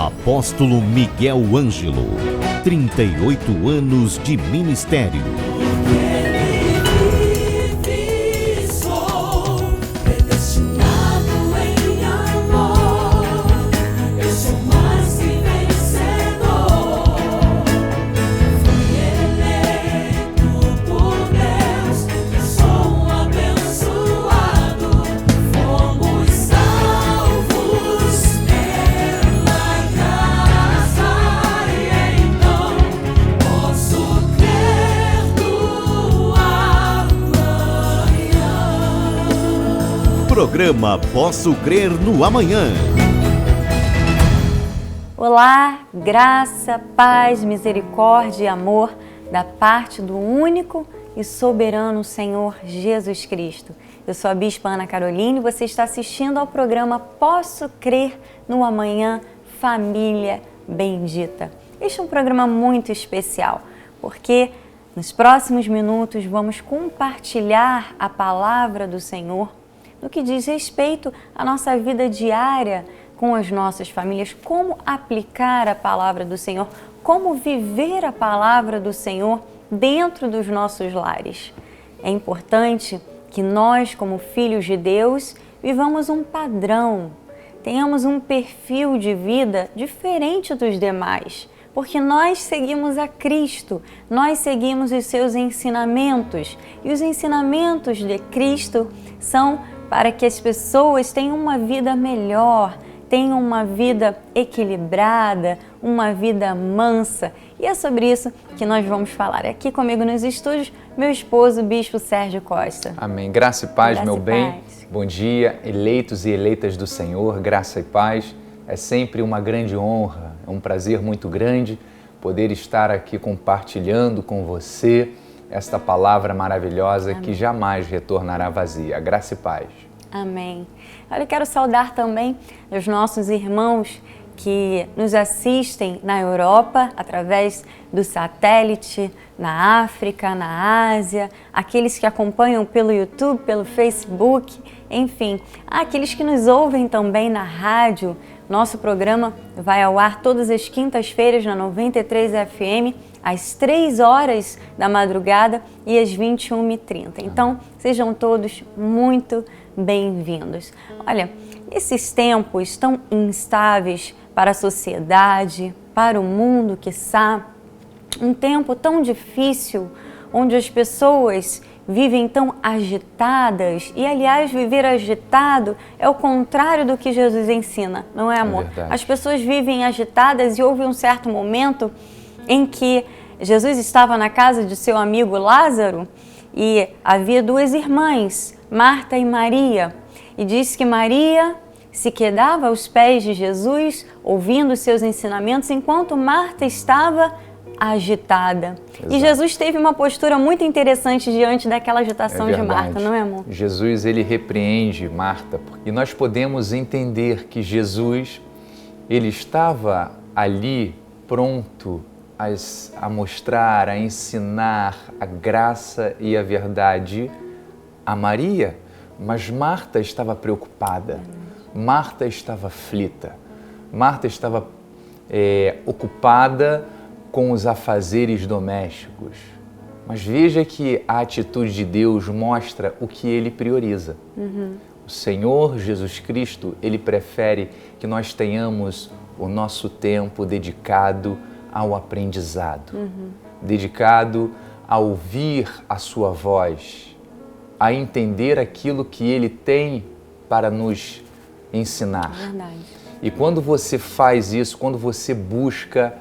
Apóstolo Miguel Ângelo, 38 anos de ministério. Programa Posso Crer no Amanhã. Olá, graça, paz, misericórdia e amor da parte do único e soberano Senhor Jesus Cristo. Eu sou a Bispa Ana Caroline e você está assistindo ao programa Posso Crer no Amanhã, Família Bendita. Este é um programa muito especial, porque nos próximos minutos vamos compartilhar a palavra do Senhor no que diz respeito à nossa vida diária com as nossas famílias, como aplicar a palavra do Senhor, como viver a palavra do Senhor dentro dos nossos lares. É importante que nós, como filhos de Deus, vivamos um padrão, tenhamos um perfil de vida diferente dos demais, porque nós seguimos a Cristo, nós seguimos os seus ensinamentos, e os ensinamentos de Cristo são para que as pessoas tenham uma vida melhor, tenham uma vida equilibrada, uma vida mansa. E é sobre isso que nós vamos falar. Aqui comigo nos estúdios, meu esposo, Bispo Sérgio Costa. Amém. Graça e paz, Graça meu e bem. paz. Bom dia, eleitos e eleitas do Senhor. Graça e paz. É sempre uma grande honra, é um prazer muito grande poder estar aqui compartilhando com você esta palavra maravilhosa. Amém. Que jamais retornará vazia. Graça e paz. Amém. Eu quero saudar também os nossos irmãos que nos assistem na Europa, através do satélite, na África, na Ásia, aqueles que acompanham pelo YouTube, pelo Facebook, enfim, aqueles que nos ouvem também na rádio. Nosso programa vai ao ar todas as quintas-feiras na 93 FM, às 3 horas da madrugada e às 21h30. Então, sejam todos muito bem-vindos. Olha, esses tempos tão instáveis para a sociedade, para o mundo, quiçá, um tempo tão difícil, onde as pessoas vivem tão agitadas, e aliás, viver agitado é o contrário do que Jesus ensina, não é, amor? As pessoas vivem agitadas e houve um certo momento em que Jesus estava na casa de seu amigo Lázaro e havia duas irmãs, Marta e Maria, e diz que Maria se quedava aos pés de Jesus, ouvindo seus ensinamentos, enquanto Marta estava agitada. Exato. E Jesus teve uma postura muito interessante diante daquela agitação de Marta, não é, amor? Jesus, ele repreende Marta, e nós podemos entender que Jesus, ele estava ali pronto a mostrar, a ensinar a graça e a verdade a Maria, mas Marta estava preocupada, Marta estava aflita, Marta estava ocupada com os afazeres domésticos. Mas veja que a atitude de Deus mostra o que Ele prioriza. O Senhor Jesus Cristo, Ele prefere que nós tenhamos o nosso tempo dedicado ao aprendizado, dedicado a ouvir a sua voz, a entender aquilo que Ele tem para nos ensinar. Verdade. E quando você faz isso, quando você busca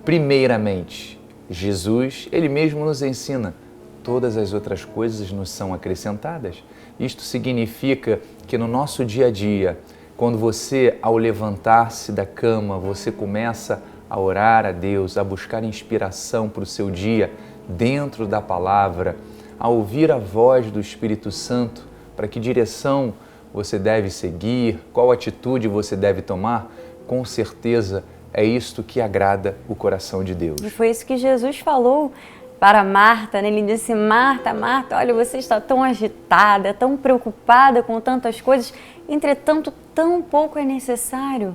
primeiramente Jesus, Ele mesmo nos ensina, todas as outras coisas nos são acrescentadas. Isto significa que no nosso dia a dia, quando você, ao levantar-se da cama, você começa a orar a Deus, a buscar inspiração para o seu dia dentro da palavra, a ouvir a voz do Espírito Santo, para que direção você deve seguir, qual atitude você deve tomar, com certeza é isto que agrada o coração de Deus. E foi isso que Jesus falou para Marta, né? Ele disse: Marta, Marta, olha, você está tão agitada, tão preocupada com tantas coisas, entretanto, tão pouco é necessário.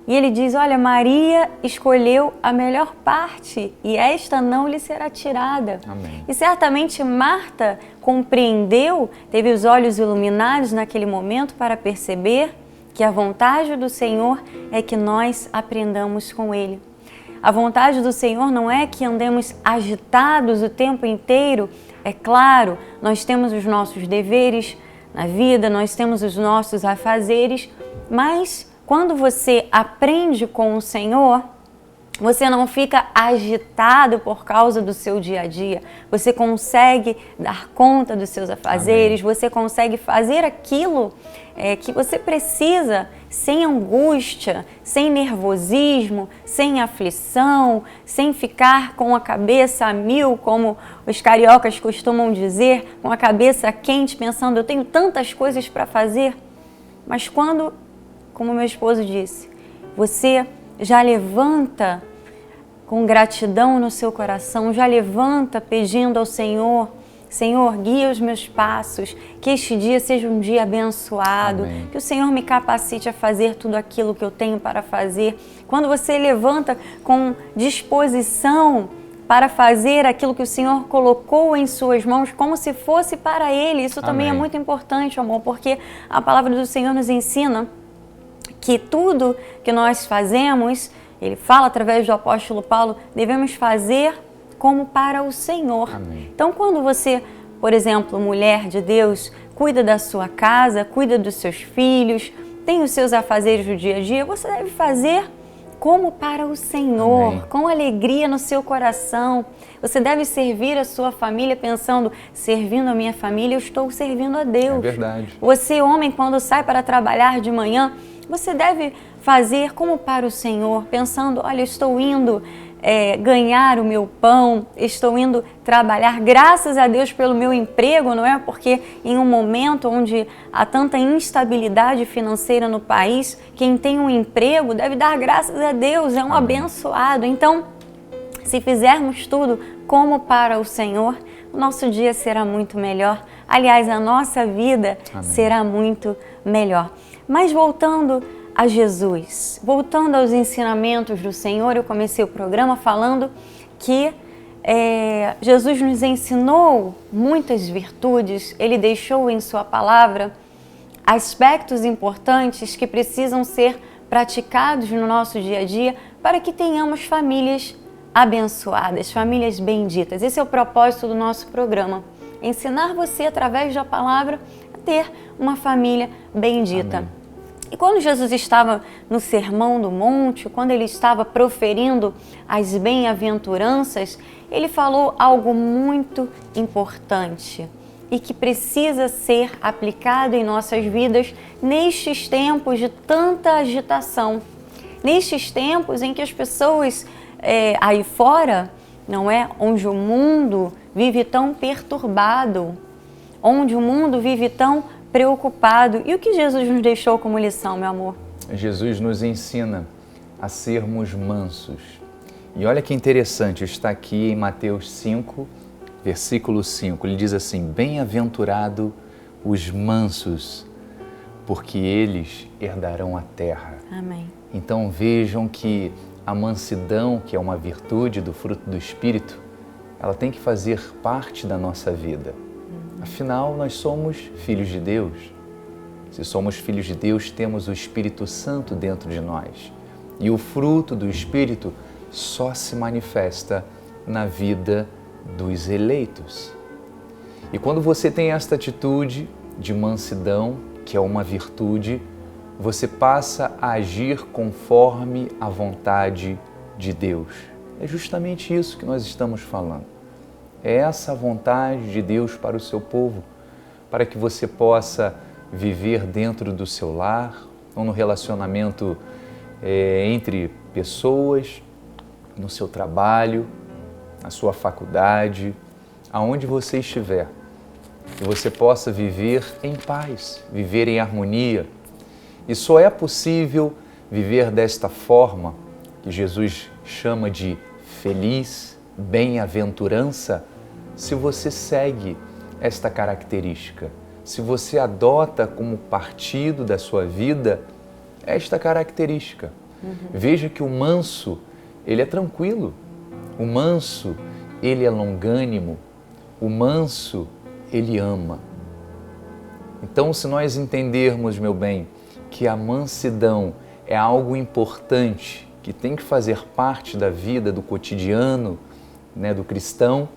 E ele diz, olha, Maria escolheu a melhor parte e esta não lhe será tirada. Amém. E certamente Marta compreendeu, teve os olhos iluminados naquele momento para perceber que a vontade do Senhor é que nós aprendamos com Ele. A vontade do Senhor não é que andemos agitados o tempo inteiro. É claro, nós temos os nossos deveres na vida, nós temos os nossos afazeres, mas quando você aprende com o Senhor, você não fica agitado por causa do seu dia a dia. Você consegue dar conta dos seus afazeres, Amém. Você consegue fazer aquilo que você precisa sem angústia, sem nervosismo, sem aflição, sem ficar com a cabeça a mil, como os cariocas costumam dizer, com a cabeça quente, pensando, eu tenho tantas coisas para fazer. Mas quando, como meu esposo disse, você já levanta com gratidão no seu coração, já levanta pedindo ao Senhor, Senhor, guia os meus passos, que este dia seja um dia abençoado, Amém. Que o Senhor me capacite a fazer tudo aquilo que eu tenho para fazer. Quando você levanta com disposição para fazer aquilo que o Senhor colocou em suas mãos, como se fosse para Ele, isso Amém. Também é muito importante, amor, porque a palavra do Senhor nos ensina que tudo que nós fazemos, Ele fala através do apóstolo Paulo, devemos fazer como para o Senhor. Amém. Então, quando você, por exemplo, mulher de Deus, cuida da sua casa, cuida dos seus filhos, tem os seus afazeres do dia a dia, você deve fazer como para o Senhor, Amém. Com alegria no seu coração. Você deve servir a sua família pensando, servindo a minha família, eu estou servindo a Deus. É verdade. Você, homem, quando sai para trabalhar de manhã, você deve fazer como para o Senhor, pensando, olha, eu estou indo ganhar o meu pão, estou indo trabalhar, graças a Deus pelo meu emprego, não é? Porque em um momento onde há tanta instabilidade financeira no país, quem tem um emprego deve dar graças a Deus, é um Amém. Abençoado. Então, se fizermos tudo como para o Senhor, o nosso dia será muito melhor. Aliás, a nossa vida Amém. Será muito melhor. Mas voltando a Jesus, voltando aos ensinamentos do Senhor, eu comecei o programa falando que Jesus nos ensinou muitas virtudes, Ele deixou em sua palavra aspectos importantes que precisam ser praticados no nosso dia a dia para que tenhamos famílias abençoadas, famílias benditas. Esse é o propósito do nosso programa, ensinar você através da palavra a ter uma família bendita. Amém. E quando Jesus estava no Sermão do Monte, quando Ele estava proferindo as bem-aventuranças, Ele falou algo muito importante e que precisa ser aplicado em nossas vidas nestes tempos de tanta agitação, nestes tempos em que as pessoas aí fora, não é, onde o mundo vive tão perturbado, onde o mundo vive tão preocupado. E o que Jesus nos deixou como lição, meu amor? Jesus nos ensina a sermos mansos. E olha que interessante, está aqui em Mateus 5, versículo 5. Ele diz assim, bem-aventurado os mansos, porque eles herdarão a terra. Amém. Então vejam que a mansidão, que é uma virtude do fruto do Espírito, ela tem que fazer parte da nossa vida. Afinal, nós somos filhos de Deus. Se somos filhos de Deus, temos o Espírito Santo dentro de nós. E o fruto do Espírito só se manifesta na vida dos eleitos. E quando você tem esta atitude de mansidão, que é uma virtude, você passa a agir conforme a vontade de Deus. É justamente isso que nós estamos falando. É essa a vontade de Deus para o seu povo, para que você possa viver dentro do seu lar, ou no relacionamento entre pessoas, no seu trabalho, na sua faculdade, aonde você estiver. Que você possa viver em paz, viver em harmonia. E só é possível viver desta forma, que Jesus chama de feliz, bem-aventurança, se você segue esta característica, se você adota como partido da sua vida esta característica. Veja que o manso, ele é tranquilo. O manso, ele é longânimo. O manso, ele ama. Então, se nós entendermos, meu bem, que a mansidão é algo importante, que tem que fazer parte da vida, do cotidiano, né, do cristão,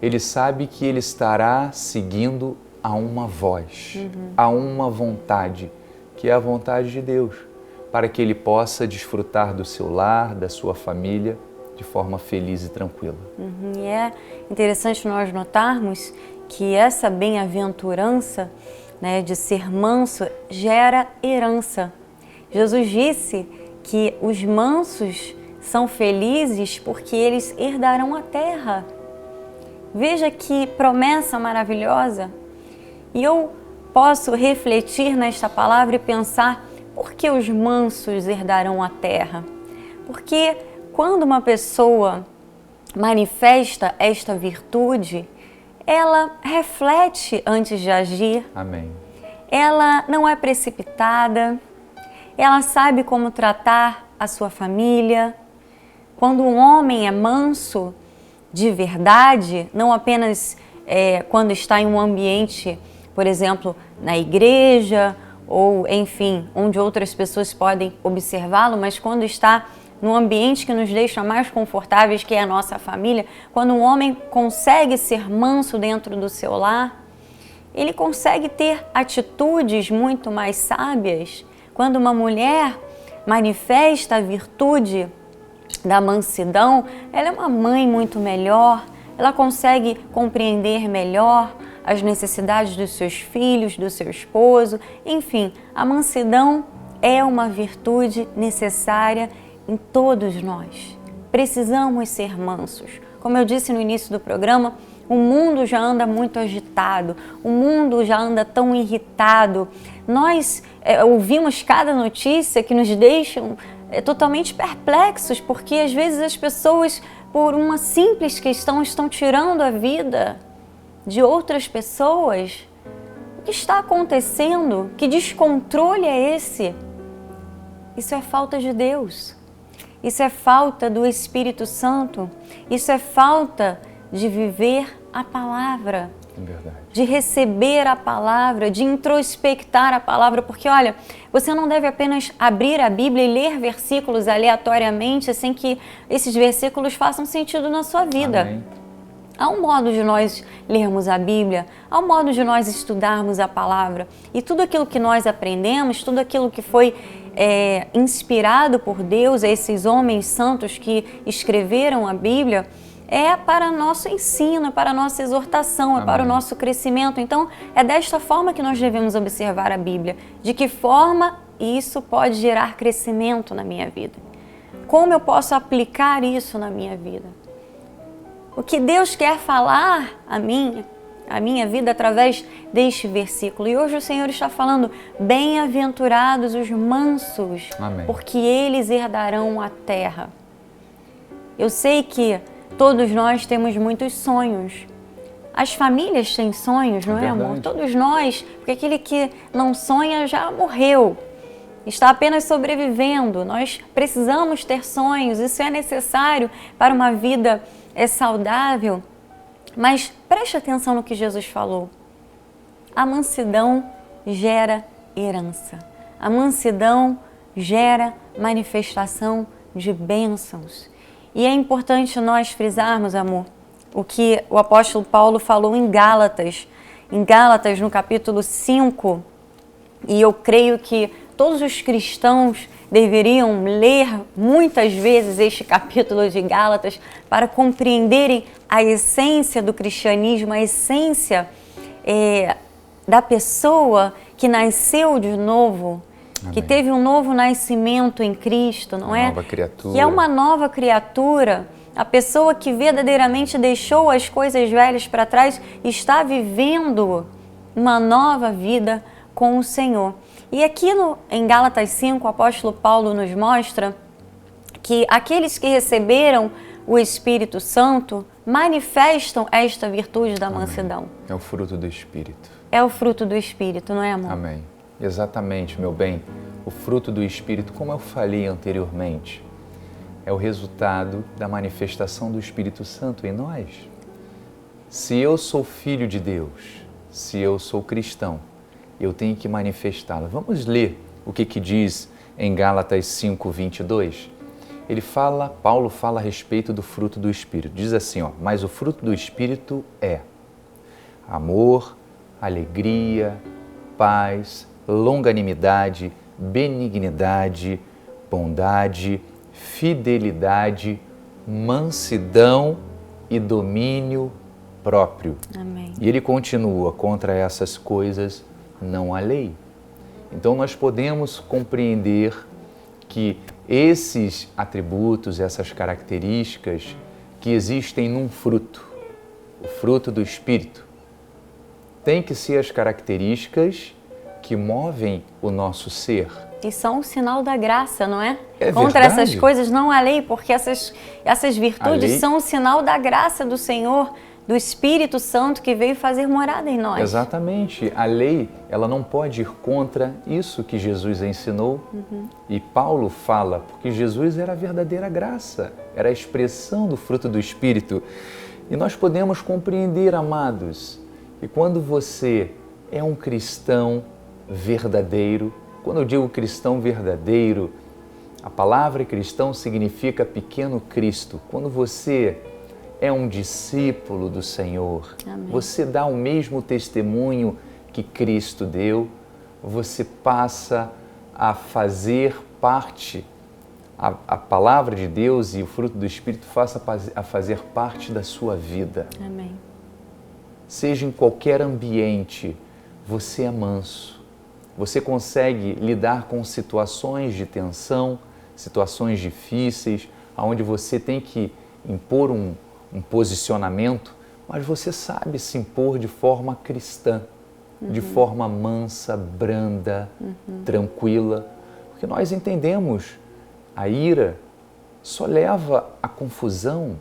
ele sabe que ele estará seguindo a uma voz, a uma vontade, que é a vontade de Deus, para que ele possa desfrutar do seu lar, da sua família, de forma feliz e tranquila. E é interessante nós notarmos que essa bem-aventurança, né, de ser manso gera herança. Jesus disse que os mansos são felizes porque eles herdarão a terra. Veja que promessa maravilhosa. E eu posso refletir nesta palavra e pensar: por que os mansos herdarão a terra? Porque quando uma pessoa manifesta esta virtude, ela reflete antes de agir. Amém. Ela não é precipitada, ela sabe como tratar a sua família. Quando um homem é manso de verdade, não apenas quando está em um ambiente, por exemplo, na igreja ou, enfim, onde outras pessoas podem observá-lo, mas quando está num ambiente que nos deixa mais confortáveis, que é a nossa família, quando um homem consegue ser manso dentro do seu lar, ele consegue ter atitudes muito mais sábias. Quando uma mulher manifesta a virtude da mansidão, ela é uma mãe muito melhor, ela consegue compreender melhor as necessidades dos seus filhos, do seu esposo, enfim, a mansidão é uma virtude necessária em todos nós. Precisamos ser mansos. Como eu disse no início do programa, o mundo já anda muito agitado, o mundo já anda tão irritado. Nós ouvimos cada notícia que nos deixam totalmente perplexos, porque às vezes as pessoas, por uma simples questão, estão tirando a vida de outras pessoas. O que está acontecendo? Que descontrole é esse? Isso é falta de Deus. Isso é falta do Espírito Santo. Isso é falta de viver a palavra. Verdade. De receber a palavra, de introspectar a palavra, porque olha, você não deve apenas abrir a Bíblia e ler versículos aleatoriamente sem que esses versículos façam sentido na sua vida. Amém. Há um modo de nós lermos a Bíblia, há um modo de nós estudarmos a palavra, e tudo aquilo que nós aprendemos, tudo aquilo que foi inspirado por Deus, esses homens santos que escreveram a Bíblia, é para nosso ensino, é para nossa exortação, é para o nosso crescimento. Então, é desta forma que nós devemos observar a Bíblia. De que forma isso pode gerar crescimento na minha vida? Como eu posso aplicar isso na minha vida? O que Deus quer falar a minha vida através deste versículo. E hoje o Senhor está falando: bem-aventurados os mansos, Amém. porque eles herdarão a terra. Eu sei que todos nós temos muitos sonhos. As famílias têm sonhos, não é, amor? Todos nós, porque aquele que não sonha já morreu, está apenas sobrevivendo. Nós precisamos ter sonhos, isso é necessário para uma vida saudável. Mas preste atenção no que Jesus falou. A mansidão gera herança. A mansidão gera manifestação de bênçãos. E é importante nós frisarmos, amor, o que o apóstolo Paulo falou em Gálatas. Em Gálatas, no capítulo 5, e eu creio que todos os cristãos deveriam ler muitas vezes este capítulo de Gálatas para compreenderem a essência do cristianismo, a essência da pessoa que nasceu de novo, que teve um novo nascimento em Cristo, não é? Nova criatura. Que é uma nova criatura, a pessoa que verdadeiramente deixou as coisas velhas para trás e está vivendo uma nova vida com o Senhor. E aqui em Gálatas 5, o apóstolo Paulo nos mostra que aqueles que receberam o Espírito Santo manifestam esta virtude da mansidão. É o fruto do Espírito. É o fruto do Espírito, não é, amor? Amém. Exatamente, meu bem. O fruto do Espírito, como eu falei anteriormente, é o resultado da manifestação do Espírito Santo em nós. Se eu sou filho de Deus, se eu sou cristão, eu tenho que manifestá-lo. Vamos ler o que diz em Gálatas 5:22. Paulo fala a respeito do fruto do Espírito. Diz assim, mas o fruto do Espírito é amor, alegria, paz, longanimidade, benignidade, bondade, fidelidade, mansidão e domínio próprio. Amém. E ele continua, contra essas coisas não há lei. Então nós podemos compreender que esses atributos, essas características que existem num fruto, o fruto do Espírito, tem que ser as características que movem o nosso ser. E são um sinal da graça, não é? É Contra verdade. essas coisas não há lei, porque essas virtudes são um sinal da graça do Senhor, do Espírito Santo que veio fazer morada em nós. Exatamente. A lei, ela não pode ir contra isso que Jesus ensinou. E Paulo fala, porque Jesus era a verdadeira graça, era a expressão do fruto do Espírito. E nós podemos compreender, amados, que quando você é um cristão verdadeiro, quando eu digo cristão verdadeiro, a palavra cristão significa pequeno Cristo. Quando você é um discípulo do Senhor, Amém. Você dá o mesmo testemunho que Cristo deu, você passa a fazer parte, a palavra de Deus e o fruto do Espírito passa a fazer parte da sua vida. Amém. Seja em qualquer ambiente, você é manso. Você consegue lidar com situações de tensão, situações difíceis, onde você tem que impor um posicionamento, mas você sabe se impor de forma cristã, de forma mansa, branda, tranquila, porque nós entendemos, a ira só leva à confusão.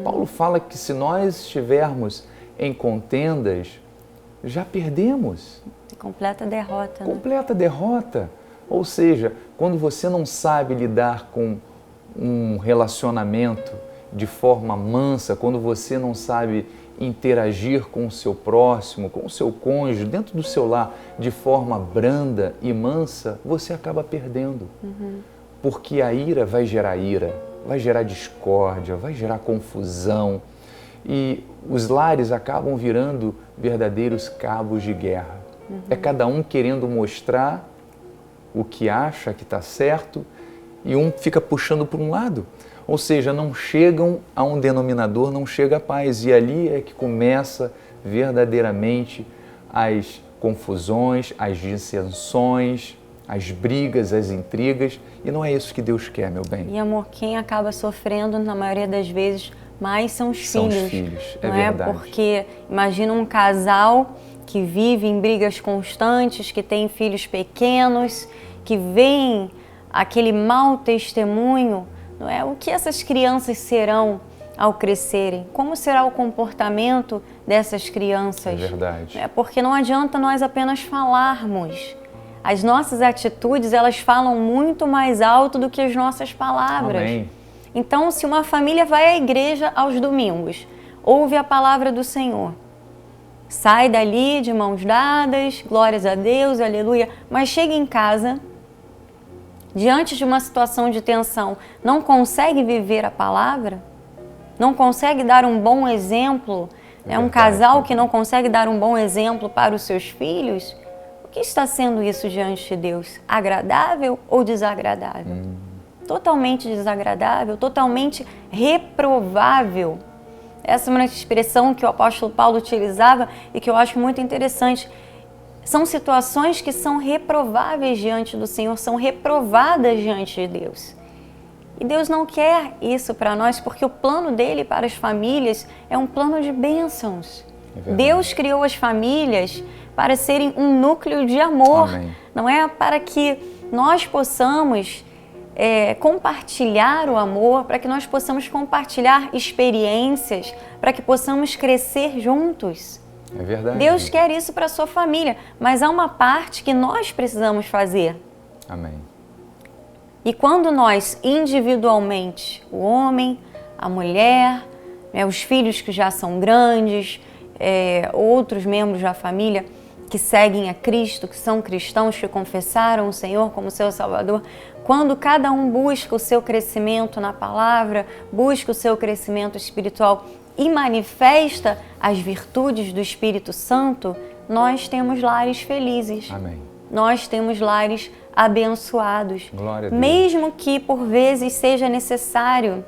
Paulo fala que se nós estivermos em contendas, já perdemos. Completa derrota. Né? Completa derrota. Ou seja, quando você não sabe lidar com um relacionamento de forma mansa, quando você não sabe interagir com o seu próximo, com o seu cônjuge, dentro do seu lar, de forma branda e mansa, você acaba perdendo. Porque a ira, vai gerar discórdia, vai gerar confusão e os lares acabam virando verdadeiros cabos de guerra. É cada um querendo mostrar o que acha que está certo e um fica puxando para um lado. Ou seja, não chegam a um denominador, não chega a paz. E ali é que começa verdadeiramente as confusões, as dissensões, as brigas, as intrigas. E não é isso que Deus quer, meu bem. E amor, quem acaba sofrendo, na maioria das vezes, mais são os filhos. São os filhos, é não verdade. É? Porque imagina um casal que vive em brigas constantes, que tem filhos pequenos, que veem aquele mau testemunho, não é? O que essas crianças serão ao crescerem? Como será o comportamento dessas crianças? É verdade. Porque não adianta nós apenas falarmos. As nossas atitudes, elas falam muito mais alto do que as nossas palavras. Amém. Então, se uma família vai à igreja aos domingos, ouve a palavra do Senhor, sai dali de mãos dadas, glórias a Deus, aleluia, mas chega em casa, diante de uma situação de tensão, não consegue viver a palavra, não consegue dar um bom exemplo, é um casal que não consegue dar um bom exemplo para os seus filhos, o que está sendo isso diante de Deus? Agradável ou desagradável? Totalmente desagradável, totalmente reprovável. Essa é uma expressão que o apóstolo Paulo utilizava e que eu acho muito interessante. São situações que são reprováveis diante do Senhor, são reprovadas diante de Deus. E Deus não quer isso para nós, porque o plano dele para as famílias é um plano de bênçãos. Deus criou as famílias para serem um núcleo de amor. Amém. Não é para que nós possamos compartilhar o amor, para que nós possamos compartilhar experiências, para que possamos crescer juntos. É verdade. Deus quer isso para a sua família, mas há uma parte que nós precisamos fazer. Amém. E quando nós, individualmente, o homem, a mulher, os filhos que já são grandes, outros membros da família que seguem a Cristo, que são cristãos, que confessaram o Senhor como seu Salvador, quando cada um busca o seu crescimento na palavra, busca o seu crescimento espiritual e manifesta as virtudes do Espírito Santo, nós temos lares felizes. Amém. Nós temos lares abençoados. Glória a Deus. Mesmo que por vezes seja necessário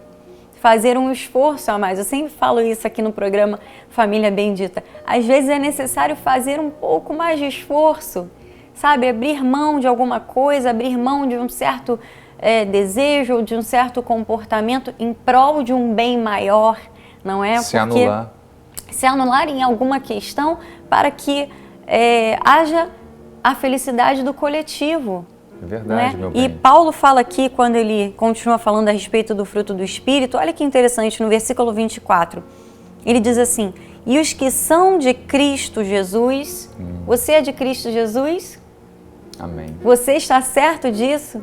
fazer um esforço a mais. Eu sempre falo isso aqui no programa Família Bendita. Às vezes é necessário fazer um pouco mais de esforço, sabe? Abrir mão de alguma coisa, abrir mão de um certo desejo ou de um certo comportamento em prol de um bem maior, não é? Se anular. Se anular em alguma questão para que haja a felicidade do coletivo. É verdade, meu bem. E Paulo fala aqui, quando ele continua falando a respeito do fruto do Espírito, olha que interessante, no versículo 24, ele diz assim: e os que são de Cristo Jesus, você é de Cristo Jesus? Amém. Você está certo disso?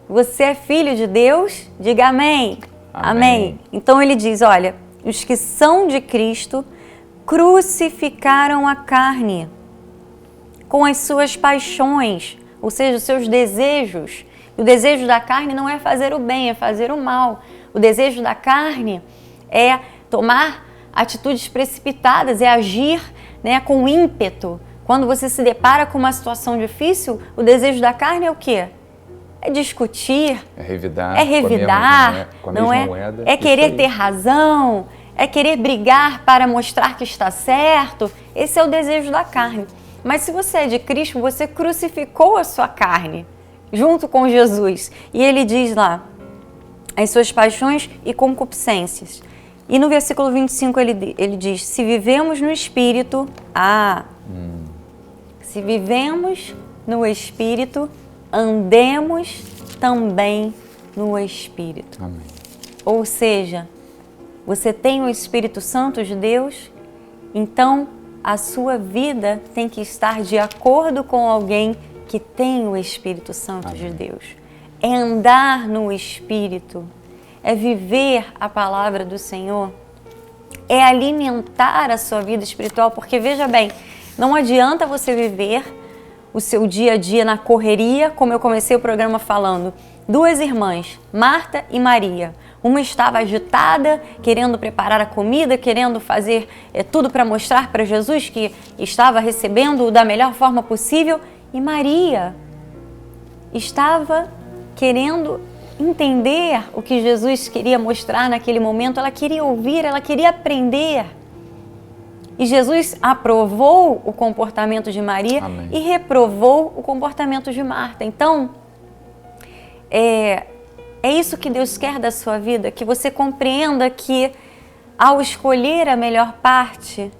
Você é filho de Deus? Diga amém. Amém. Amém. Então ele diz, olha, os que são de Cristo crucificaram a carne com as suas paixões, ou seja, os seus desejos. O desejo da carne não é fazer o bem, é fazer o mal. O desejo da carne é tomar atitudes precipitadas, é agir, com ímpeto. Quando você se depara com uma situação difícil, o desejo da carne é o quê? É discutir, é revidar, com a não mesma é? moeda. É querer ter razão, é querer brigar para mostrar que está certo. Esse é o desejo da carne. Mas se você é de Cristo, você crucificou a sua carne junto com Jesus. E ele diz lá, as suas paixões e concupiscências. E no versículo 25 ele diz, se vivemos no Espírito, se vivemos no Espírito, andemos também no Espírito. Amém. Ou seja, você tem o Espírito Santo de Deus, então a sua vida tem que estar de acordo com alguém que tem o Espírito Santo de Deus. É andar no Espírito, é viver a palavra do Senhor, é alimentar a sua vida espiritual, porque veja bem, não adianta você viver o seu dia a dia na correria, como eu comecei o programa falando. Duas irmãs, Marta e Maria. Uma estava agitada, querendo preparar a comida, querendo fazer tudo para mostrar para Jesus que estava recebendo-o da melhor forma possível. E Maria estava querendo entender o que Jesus queria mostrar naquele momento. Ela queria ouvir, ela queria aprender. E Jesus aprovou o comportamento de Maria. Amém. E reprovou o comportamento de Marta. Então, é isso que Deus quer da sua vida, que você compreenda que ao escolher a melhor parte,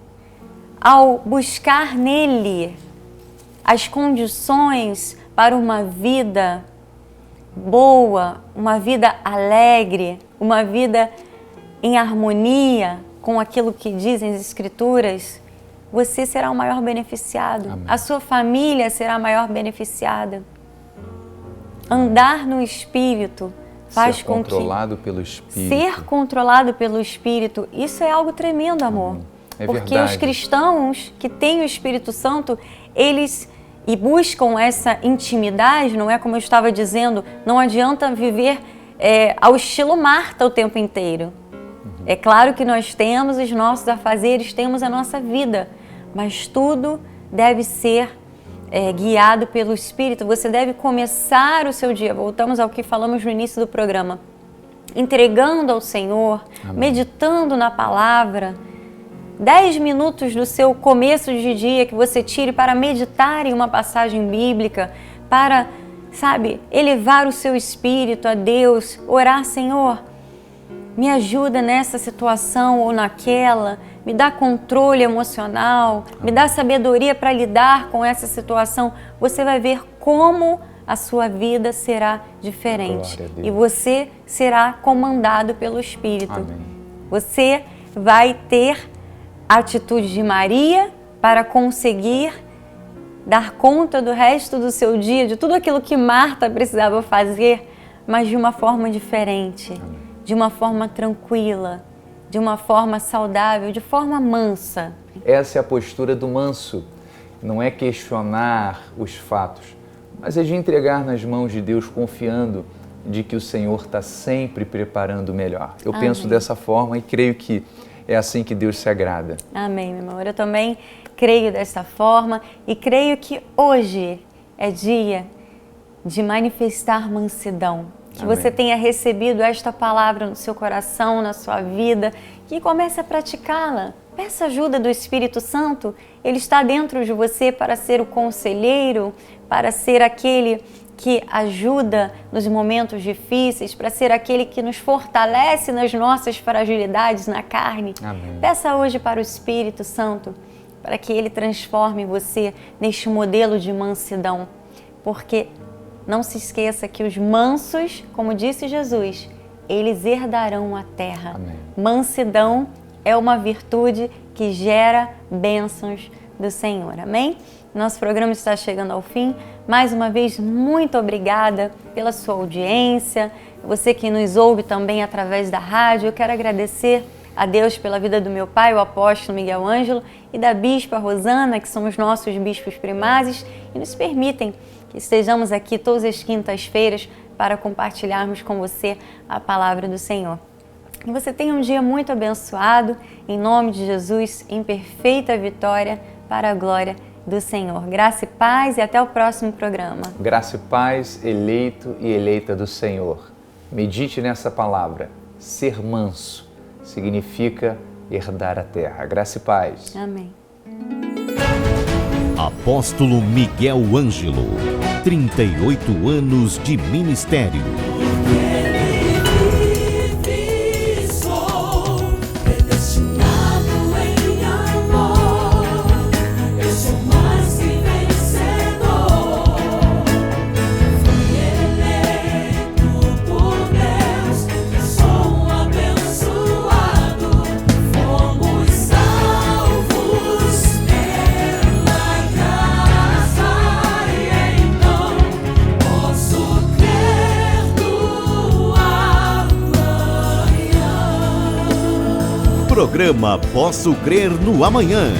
ao buscar nele as condições para uma vida boa, uma vida alegre, uma vida em harmonia com aquilo que dizem as Escrituras, você será o maior beneficiado. Amém. A sua família será a maior beneficiada. Andar no Espírito faz com que... Ser controlado pelo Espírito. Ser controlado pelo Espírito, isso é algo tremendo, amor. É porque verdade. Os cristãos que têm o Espírito Santo, eles buscam essa intimidade, não é como eu estava dizendo, não adianta viver ao estilo Marta o tempo inteiro. É claro que nós temos os nossos afazeres, temos a nossa vida, mas tudo deve ser guiado pelo Espírito. Você deve começar o seu dia, voltamos ao que falamos no início do programa, entregando ao Senhor, amém, meditando na palavra. 10 minutos do seu começo de dia que você tire para meditar em uma passagem bíblica, para, elevar o seu espírito a Deus, orar, Senhor, me ajuda nessa situação ou naquela, me dá controle emocional, me dá sabedoria para lidar com essa situação. Você vai ver como a sua vida será diferente e você será comandado pelo Espírito. Amém. Você vai ter a atitude de Maria para conseguir dar conta do resto do seu dia, de tudo aquilo que Marta precisava fazer, mas de uma forma diferente, de uma forma tranquila, de uma forma saudável, de forma mansa. Essa é a postura do manso. Não é questionar os fatos, mas é de entregar nas mãos de Deus, confiando de que o Senhor está sempre preparando o melhor. Eu penso dessa forma e creio que é assim que Deus se agrada. Amém, meu amor. Eu também creio dessa forma e creio que hoje é dia de manifestar mansidão. Que Amém. Você tenha recebido esta palavra no seu coração, na sua vida, que comece a praticá-la. Peça ajuda do Espírito Santo. Ele está dentro de você para ser o conselheiro, para ser aquele que ajuda nos momentos difíceis, para ser aquele que nos fortalece nas nossas fragilidades na carne. Amém. Peça hoje para o Espírito Santo, para que Ele transforme você neste modelo de mansidão. Porque não se esqueça que os mansos, como disse Jesus, eles herdarão a terra. Amém. Mansidão é uma virtude que gera bênçãos do Senhor. Amém? Nosso programa está chegando ao fim. Mais uma vez, muito obrigada pela sua audiência. Você que nos ouve também através da rádio, eu quero agradecer a Deus pela vida do meu pai, o apóstolo Miguel Ângelo, e da bispa Rosana, que são os nossos bispos primazes, e nos permitem que estejamos aqui todas as quintas-feiras para compartilharmos com você a palavra do Senhor. Que você tenha um dia muito abençoado, em nome de Jesus, em perfeita vitória, para a glória do Senhor. Graça e paz e até o próximo programa. Graça e paz, eleito e eleita do Senhor. Medite nessa palavra. Ser manso significa herdar a terra. Graça e paz. Amém. Apóstolo Miguel Ângelo, 38 anos de ministério. Programa Posso Crer no Amanhã.